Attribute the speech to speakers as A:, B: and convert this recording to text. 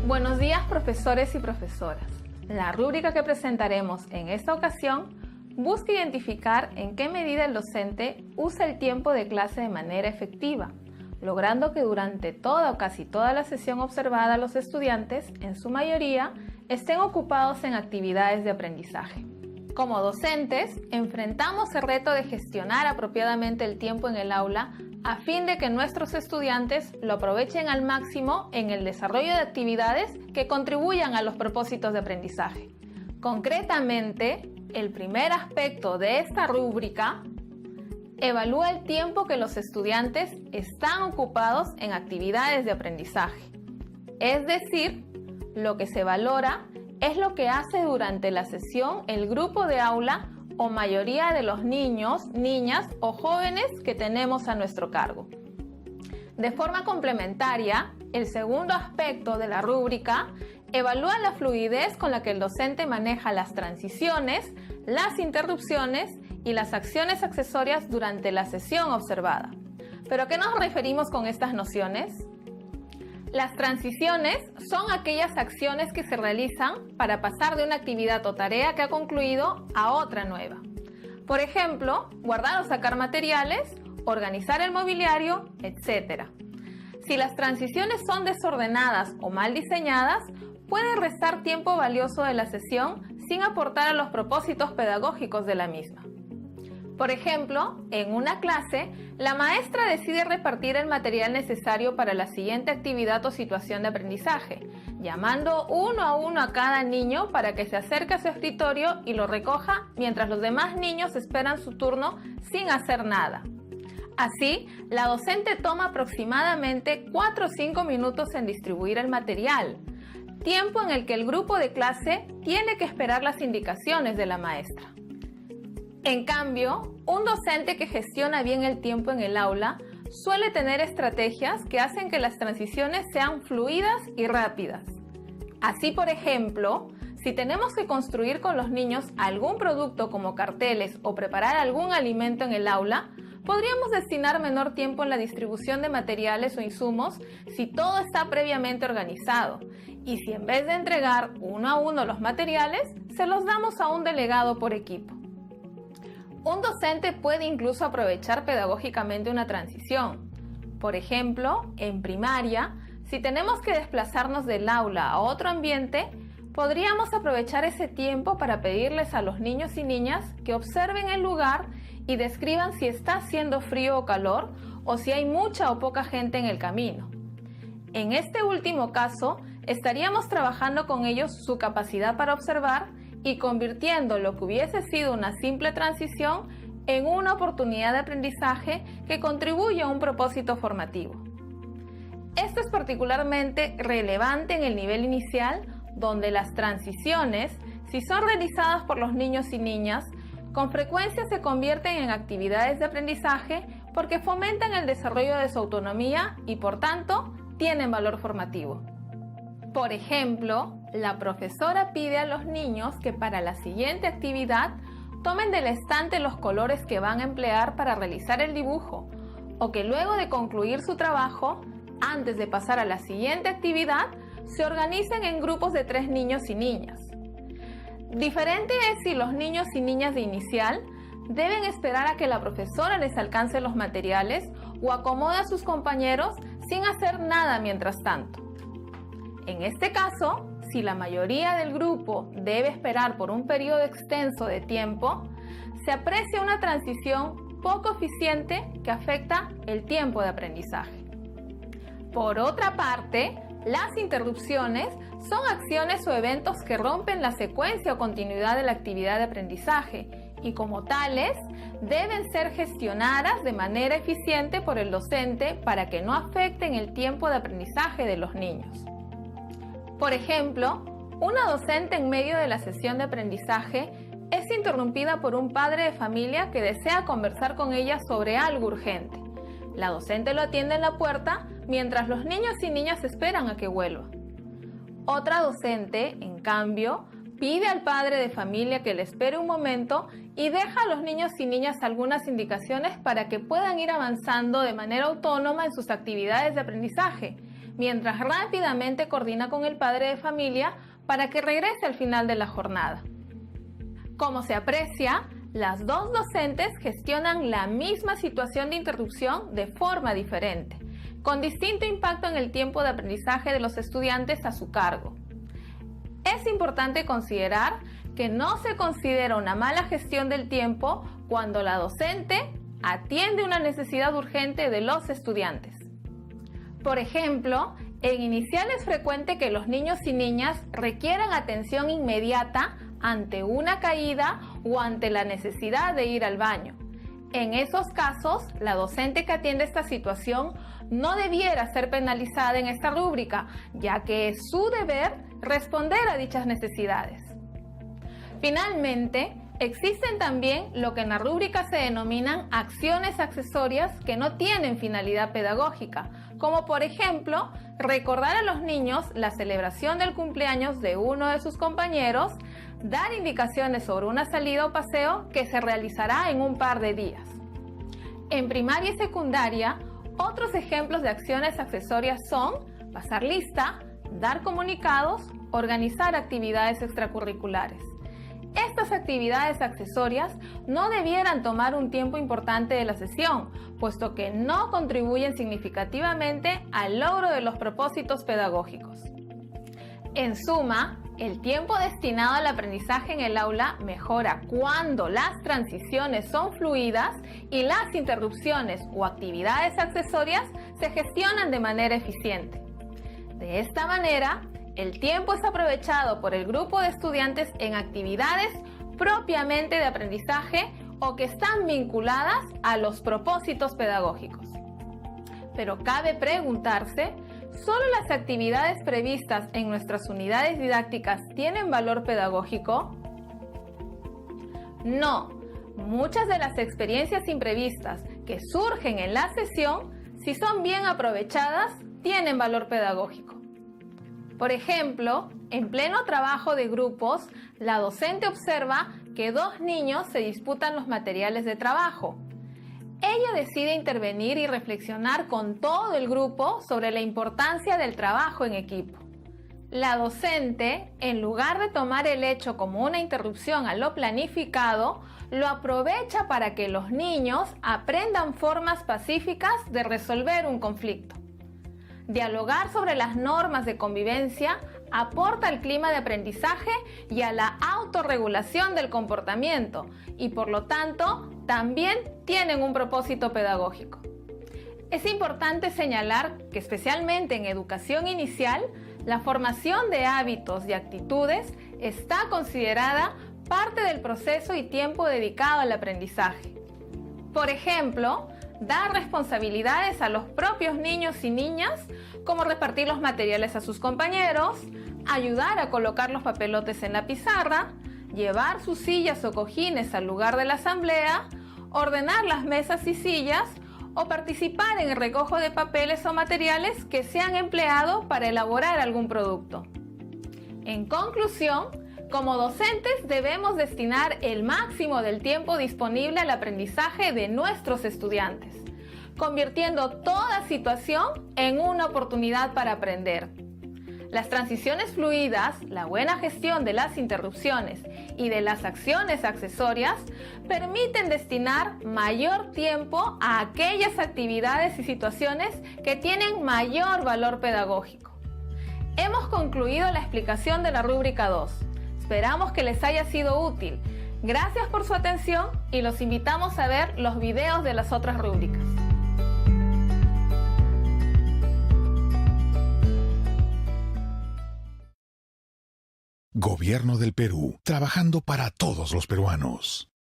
A: Buenos días, profesores y profesoras. La rúbrica que presentaremos en esta ocasión busca identificar en qué medida el docente usa el tiempo de clase de manera efectiva, logrando que durante toda o casi toda la sesión observada los estudiantes, en su mayoría, estén ocupados en actividades de aprendizaje. Como docentes, enfrentamos el reto de gestionar apropiadamente el tiempo en el aula a fin de que nuestros estudiantes lo aprovechen al máximo en el desarrollo de actividades que contribuyan a los propósitos de aprendizaje. Concretamente, el primer aspecto de esta rúbrica evalúa el tiempo que los estudiantes están ocupados en actividades de aprendizaje. Es decir, lo que se valora es lo que hace durante la sesión el grupo de aula o mayoría de los niños, niñas o jóvenes que tenemos a nuestro cargo. De forma complementaria, el segundo aspecto de la rúbrica evalúa la fluidez con la que el docente maneja las transiciones, las interrupciones y las acciones accesorias durante la sesión observada. ¿Pero a qué nos referimos con estas nociones? Las transiciones son aquellas acciones que se realizan para pasar de una actividad o tarea que ha concluido a otra nueva. Por ejemplo, guardar o sacar materiales, organizar el mobiliario, etc. Si las transiciones son desordenadas o mal diseñadas, puede restar tiempo valioso de la sesión sin aportar a los propósitos pedagógicos de la misma. Por ejemplo, en una clase, la maestra decide repartir el material necesario para la siguiente actividad o situación de aprendizaje, llamando uno a cada niño para que se acerque a su escritorio y lo recoja mientras los demás niños esperan su turno sin hacer nada. Así, la docente toma aproximadamente 4 o 5 minutos en distribuir el material, tiempo en el que el grupo de clase tiene que esperar las indicaciones de la maestra. En cambio, un docente que gestiona bien el tiempo en el aula suele tener estrategias que hacen que las transiciones sean fluidas y rápidas. Así, por ejemplo, si tenemos que construir con los niños algún producto como carteles o preparar algún alimento en el aula, podríamos destinar menor tiempo en la distribución de materiales o insumos si todo está previamente organizado y si en vez de entregar uno a uno los materiales, se los damos a un delegado por equipo. Un docente puede incluso aprovechar pedagógicamente una transición. Por ejemplo, en primaria, si tenemos que desplazarnos del aula a otro ambiente, podríamos aprovechar ese tiempo para pedirles a los niños y niñas que observen el lugar y describan si está haciendo frío o calor o si hay mucha o poca gente en el camino. En este último caso, estaríamos trabajando con ellos su capacidad para observar y convirtiendo lo que hubiese sido una simple transición en una oportunidad de aprendizaje que contribuye a un propósito formativo. Esto es particularmente relevante en el nivel inicial, donde las transiciones, si son realizadas por los niños y niñas, con frecuencia se convierten en actividades de aprendizaje porque fomentan el desarrollo de su autonomía y, por tanto, tienen valor formativo. Por ejemplo, la profesora pide a los niños que para la siguiente actividad tomen del estante los colores que van a emplear para realizar el dibujo, o que luego de concluir su trabajo, antes de pasar a la siguiente actividad, se organicen en grupos de 3 niños y niñas. Diferente es si los niños y niñas de inicial deben esperar a que la profesora les alcance los materiales o acomode a sus compañeros sin hacer nada mientras tanto. En este caso, si la mayoría del grupo debe esperar por un periodo extenso de tiempo, se aprecia una transición poco eficiente que afecta el tiempo de aprendizaje. Por otra parte, las interrupciones son acciones o eventos que rompen la secuencia o continuidad de la actividad de aprendizaje y, como tales, deben ser gestionadas de manera eficiente por el docente para que no afecten el tiempo de aprendizaje de los niños. Por ejemplo, una docente en medio de la sesión de aprendizaje es interrumpida por un padre de familia que desea conversar con ella sobre algo urgente. La docente lo atiende en la puerta mientras los niños y niñas esperan a que vuelva. Otra docente, en cambio, pide al padre de familia que le espere un momento y deja a los niños y niñas algunas indicaciones para que puedan ir avanzando de manera autónoma en sus actividades de aprendizaje, mientras rápidamente coordina con el padre de familia para que regrese al final de la jornada. Como se aprecia, las dos docentes gestionan la misma situación de interrupción de forma diferente, con distinto impacto en el tiempo de aprendizaje de los estudiantes a su cargo. Es importante considerar que no se considera una mala gestión del tiempo cuando la docente atiende una necesidad urgente de los estudiantes. Por ejemplo, en inicial es frecuente que los niños y niñas requieran atención inmediata ante una caída o ante la necesidad de ir al baño. En esos casos, la docente que atiende esta situación no debiera ser penalizada en esta rúbrica, ya que es su deber responder a dichas necesidades. Finalmente, existen también lo que en la rúbrica se denominan acciones accesorias que no tienen finalidad pedagógica, como por ejemplo, recordar a los niños la celebración del cumpleaños de uno de sus compañeros, dar indicaciones sobre una salida o paseo que se realizará en un par de días. En primaria y secundaria, otros ejemplos de acciones accesorias son pasar lista, dar comunicados, organizar actividades extracurriculares. Estas actividades accesorias no debieran tomar un tiempo importante de la sesión, puesto que no contribuyen significativamente al logro de los propósitos pedagógicos. En suma, el tiempo destinado al aprendizaje en el aula mejora cuando las transiciones son fluidas y las interrupciones o actividades accesorias se gestionan de manera eficiente. De esta manera, el tiempo es aprovechado por el grupo de estudiantes en actividades propiamente de aprendizaje o que están vinculadas a los propósitos pedagógicos. Pero cabe preguntarse, ¿solo las actividades previstas en nuestras unidades didácticas tienen valor pedagógico? No, muchas de las experiencias imprevistas que surgen en la sesión, si son bien aprovechadas, tienen valor pedagógico. Por ejemplo, en pleno trabajo de grupos, la docente observa que dos niños se disputan los materiales de trabajo. Ella decide intervenir y reflexionar con todo el grupo sobre la importancia del trabajo en equipo. La docente, en lugar de tomar el hecho como una interrupción a lo planificado, lo aprovecha para que los niños aprendan formas pacíficas de resolver un conflicto. Dialogar sobre las normas de convivencia aporta al clima de aprendizaje y a la autorregulación del comportamiento y por lo tanto también tienen un propósito pedagógico. Es importante señalar que especialmente en educación inicial, la formación de hábitos y actitudes está considerada parte del proceso y tiempo dedicado al aprendizaje. Por ejemplo, dar responsabilidades a los propios niños y niñas, como repartir los materiales a sus compañeros, ayudar a colocar los papelotes en la pizarra, llevar sus sillas o cojines al lugar de la asamblea, ordenar las mesas y sillas o participar en el recojo de papeles o materiales que se han empleado para elaborar algún producto. En conclusión, como docentes debemos destinar el máximo del tiempo disponible al aprendizaje de nuestros estudiantes, convirtiendo toda situación en una oportunidad para aprender. Las transiciones fluidas, la buena gestión de las interrupciones y de las acciones accesorias permiten destinar mayor tiempo a aquellas actividades y situaciones que tienen mayor valor pedagógico. Hemos concluido la explicación de la rúbrica 2. Esperamos que les haya sido útil. Gracias por su atención y los invitamos a ver los videos de las otras rúbricas.
B: Gobierno del Perú, trabajando para todos los peruanos.